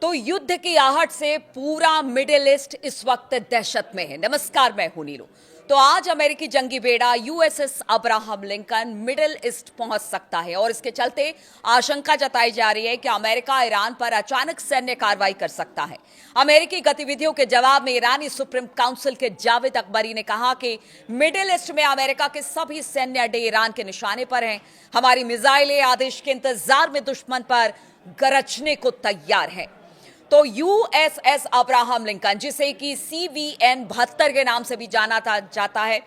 तो युद्ध की आहट से पूरा मिडिल ईस्ट इस वक्त दहशत में है। नमस्कार, मैं हूं नीलू। तो आज अमेरिकी जंगी बेड़ा USS Abraham Lincoln middle east पहुंच सकता है और इसके चलते आशंका जताई जा रही है कि अमेरिका ईरान पर अचानक सैन्य कार्रवाई कर सकता है। अमेरिकी गतिविधियों के जवाब में ईरानी सुप्रीम काउंसिल के जावेद अकबरी ने कहा कि मिडिल ईस्ट में अमेरिका के सभी सैन्य अड्डे ईरान के निशाने पर हैं। हमारी मिसाइलें आदेश के इंतजार में दुश्मन पर गरजने को तैयार हैं। तो यूएसएस अब्राहम लिंकन, जिसे कि CVN 72 के नाम से भी जाना जाता है,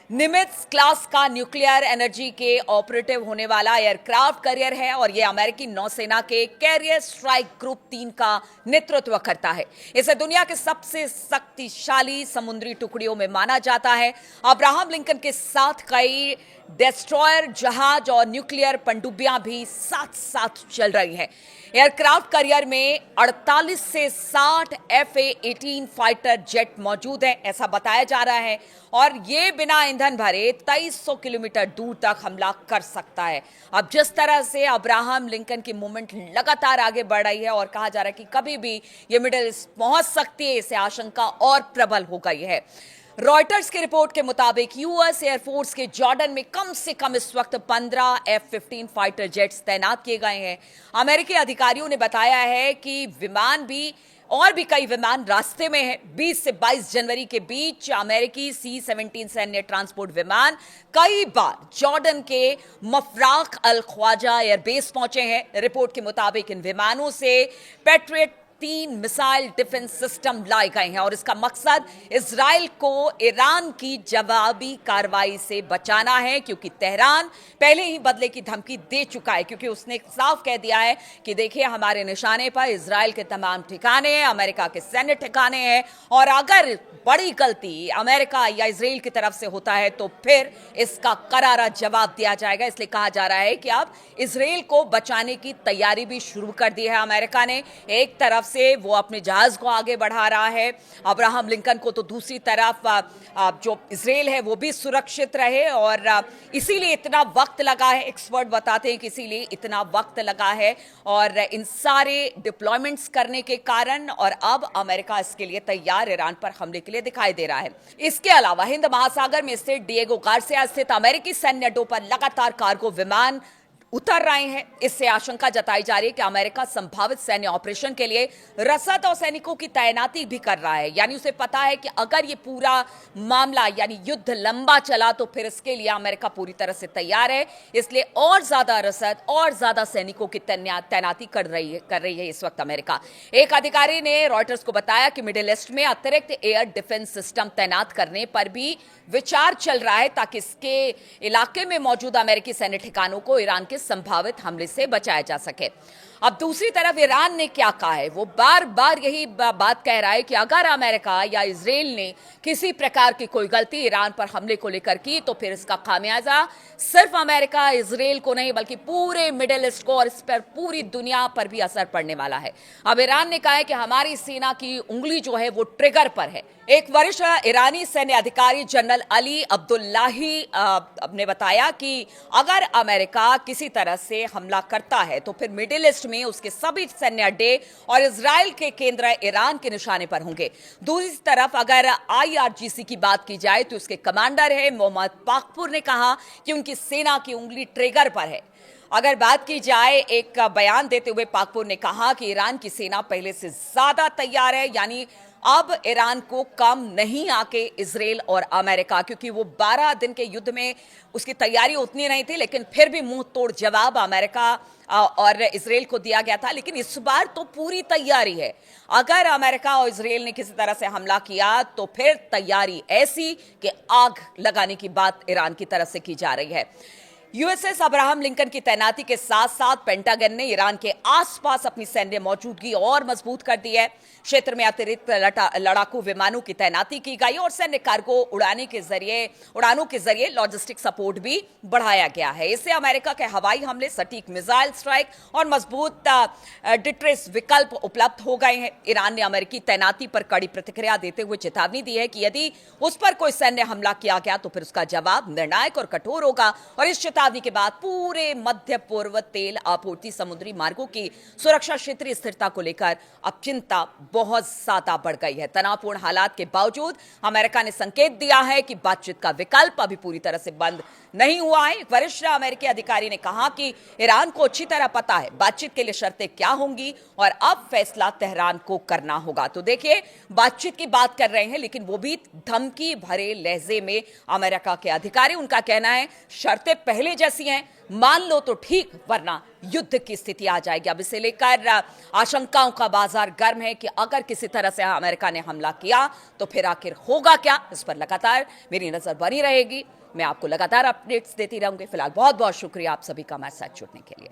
निमित्ज क्लास का न्यूक्लियर एनर्जी के ऑपरेटिव होने वाला एयरक्राफ्ट कैरियर है और यह अमेरिकी नौसेना के कैरियर स्ट्राइक ग्रुप 3 का नेतृत्व करता है। इसे दुनिया के सबसे शक्तिशाली समुद्री टुकड़ियों में माना जाता है। अब्राहम लिंकन के साथ कई डेस्ट्रॉयर, जहाज और न्यूक्लियर पनडुब्बियां भी साथ साथ चल रही हैं। एयरक्राफ्ट कैरियर में 48 से 60 F/A-18 फाइटर जेट मौजूद है, ऐसा बताया जा रहा है, और ये बिना ईंधन भरे 2300 किलोमीटर दूर तक हमला कर सकता है। अब जिस तरह से अब्राहम लिंकन की मूवमेंट लगातार आगे बढ़ रही है और कहा जा रहा है कि कभी भी ये मिडिल ईस्ट पहुंच सकती है, इससे आशंका और प्रबल हो गई है। रॉयटर्स की रिपोर्ट के मुताबिक यूएस एयरफोर्स के जॉर्डन में कम से कम इस वक्त 15 F-15 फाइटर जेट्स तैनात किए गए हैं। अमेरिकी अधिकारियों ने बताया है कि विमान भी और भी कई विमान रास्ते में हैं। 20 से 22 जनवरी के बीच अमेरिकी C-17 सैन्य ट्रांसपोर्ट विमान कई बार जॉर्डन के मफराक अल ख्वाजा एयरबेस पहुंचे हैं। रिपोर्ट के मुताबिक इन विमानों से पेट्रियट 3 मिसाइल डिफेंस सिस्टम लाए गए हैं और इसका मकसद इजराइल को ईरान की जवाबी कार्रवाई से बचाना है, क्योंकि तेहरान पहले ही बदले की धमकी दे चुका है, क्योंकि उसने साफ कह दिया है कि देखिए, हमारे निशाने पर इजराइल के तमाम ठिकाने हैं, अमेरिका के सैन्य ठिकाने हैं, और अगर बड़ी गलती अमेरिका या इजराइल की तरफ से होता है तो फिर इसका करारा जवाब दिया जाएगा। इसलिए कहा जा रहा है कि अब इजराइल को बचाने की तैयारी भी शुरू कर दी है अमेरिका ने। एक तरफ से वो अपने जहाज को आगे बढ़ा रहा है अब्राहम लिंकन को, तो दूसरी तरफ जो इजराइल है वो भी सुरक्षित रहे, और इसीलिए इतना वक्त लगा है। एक्सपर्ट बताते हैं कि इसीलिए इतना वक्त लगा है और इन सारे डिप्लॉयमेंट्स करने के कारण, और अब अमेरिका इसके लिए तैयार ईरान पर हमले के लिए दिखाई दे रहा है। इसके अलावा हिंद महासागर में स्थित डिएगो गार्सिया स्थित अमेरिकी सैन्य अड्डों पर लगातार कार्गो विमान उतर रहे हैं। इससे आशंका जताई जा रही है कि अमेरिका संभावित सैन्य ऑपरेशन के लिए रसद और सैनिकों की तैनाती भी कर रहा है। यानी उसे पता है कि अगर ये पूरा मामला यानी युद्ध लंबा चला तो फिर इसके लिए अमेरिका पूरी तरह से तैयार है। इसलिए और ज्यादा रसद और ज्यादा सैनिकों की तैनाती कर रही है इस वक्त अमेरिका। एक अधिकारी ने रॉयटर्स को बताया कि मिडिल ईस्ट में अतिरिक्त एयर डिफेंस सिस्टम तैनात करने पर भी विचार चल रहा है, ताकि इसके इलाके में मौजूद अमेरिकी सैन्य ठिकानों को ईरान के संभावित हमले से बचाया जा सके। अब दूसरी तरफ ईरान ने क्या कहा है, वो बार बार यही बात कह रहा है कि अगर अमेरिका या इजराइल ने किसी प्रकार की कोई गलती ईरान पर हमले को लेकर की तो फिर इसका खामियाजा सिर्फ अमेरिका इजराइल को नहीं बल्कि पूरे मिडिल ईस्ट को और इस पर पूरी दुनिया पर भी असर पड़ने वाला है। अब ईरान ने कहा है कि हमारी सेना की उंगली जो है वो ट्रिगर पर है। एक वरिष्ठ ईरानी सैन्य अधिकारी जनरल अली अब्दुल्लाही ने बताया कि अगर अमेरिका किसी तरह से हमला करता है तो फिर मिडिल ईस्ट में उसके सभी सैन्य अड्डे और इजराइल के केंद्र ईरान के निशाने पर होंगे। दूसरी तरफ अगर IRGC की बात की जाए तो उसके कमांडर है मोहम्मद पाकपुर ने कहा कि उनकी सेना की उंगली ट्रिगर पर है। अगर बात की जाए, एक बयान देते हुए पाकपुर ने कहा कि ईरान की सेना पहले से ज्यादा तैयार है, यानी अब ईरान को कम नहीं आके इजराइल और अमेरिका, क्योंकि वो 12 दिन के युद्ध में उसकी तैयारी उतनी नहीं थी, लेकिन फिर भी मुंह तोड़ जवाब अमेरिका और इजराइल को दिया गया था। लेकिन इस बार तो पूरी तैयारी है। अगर अमेरिका और इजराइल ने किसी तरह से हमला किया तो फिर तैयारी ऐसी कि आग लगाने की बात ईरान की तरफ से की जा रही है। यूएसएस अब्राहम लिंकन की तैनाती के साथ साथ पेंटागन ने ईरान के आसपास अपनी सैन्य मौजूदगी और मजबूत कर दी है। क्षेत्र में अतिरिक्त लड़ाकू विमानों की तैनाती की गई और सैन्य कार्गो उड़ानों के जरिए लॉजिस्टिक सपोर्ट भी बढ़ाया गया है। इससे अमेरिका के हवाई हमले, सटीक मिसाइल स्ट्राइक और मजबूत डिट्रेस विकल्प उपलब्ध हो गए हैं। ईरान ने अमेरिकी तैनाती पर कड़ी प्रतिक्रिया देते हुए चेतावनी दी है कि यदि उस पर कोई सैन्य हमला किया गया तो फिर उसका जवाब निर्णायक और कठोर होगा, और इस चेतावनी के बाद पूरे मध्य पूर्व तेल आपूर्ति समुद्री मार्गों की सुरक्षा क्षेत्रीय स्थिरता को लेकर अब चिंता बहुत ज्यादा बढ़ गई है। तनावपूर्ण हालात के बावजूद अमेरिका ने संकेत दिया है कि बातचीत का विकल्प अभी पूरी तरह से बंद नहीं हुआ है। एक वरिष्ठ अमेरिकी अधिकारी ने कहा कि ईरान को अच्छी तरह पता है बातचीत के लिए शर्तें क्या होंगी और अब फैसला तेहरान को करना होगा। तो देखिए, बातचीत की बात कर रहे हैं, लेकिन वो भी धमकी भरे लहजे में अमेरिका के अधिकारी। उनका कहना है शर्तें पहले जैसी हैं, मान लो तो ठीक, वरना युद्ध की स्थिति आ जाएगी। अब इसे लेकर आशंकाओं का बाजार गर्म है कि अगर किसी तरह से अमेरिका ने हमला किया तो फिर आखिर होगा क्या। इस पर लगातार मेरी नजर बनी रहेगी। मैं आपको लगातार अपडेट्स देती रहूंगी। फिलहाल बहुत बहुत शुक्रिया आप सभी का हमारे साथ जुड़ने के लिए।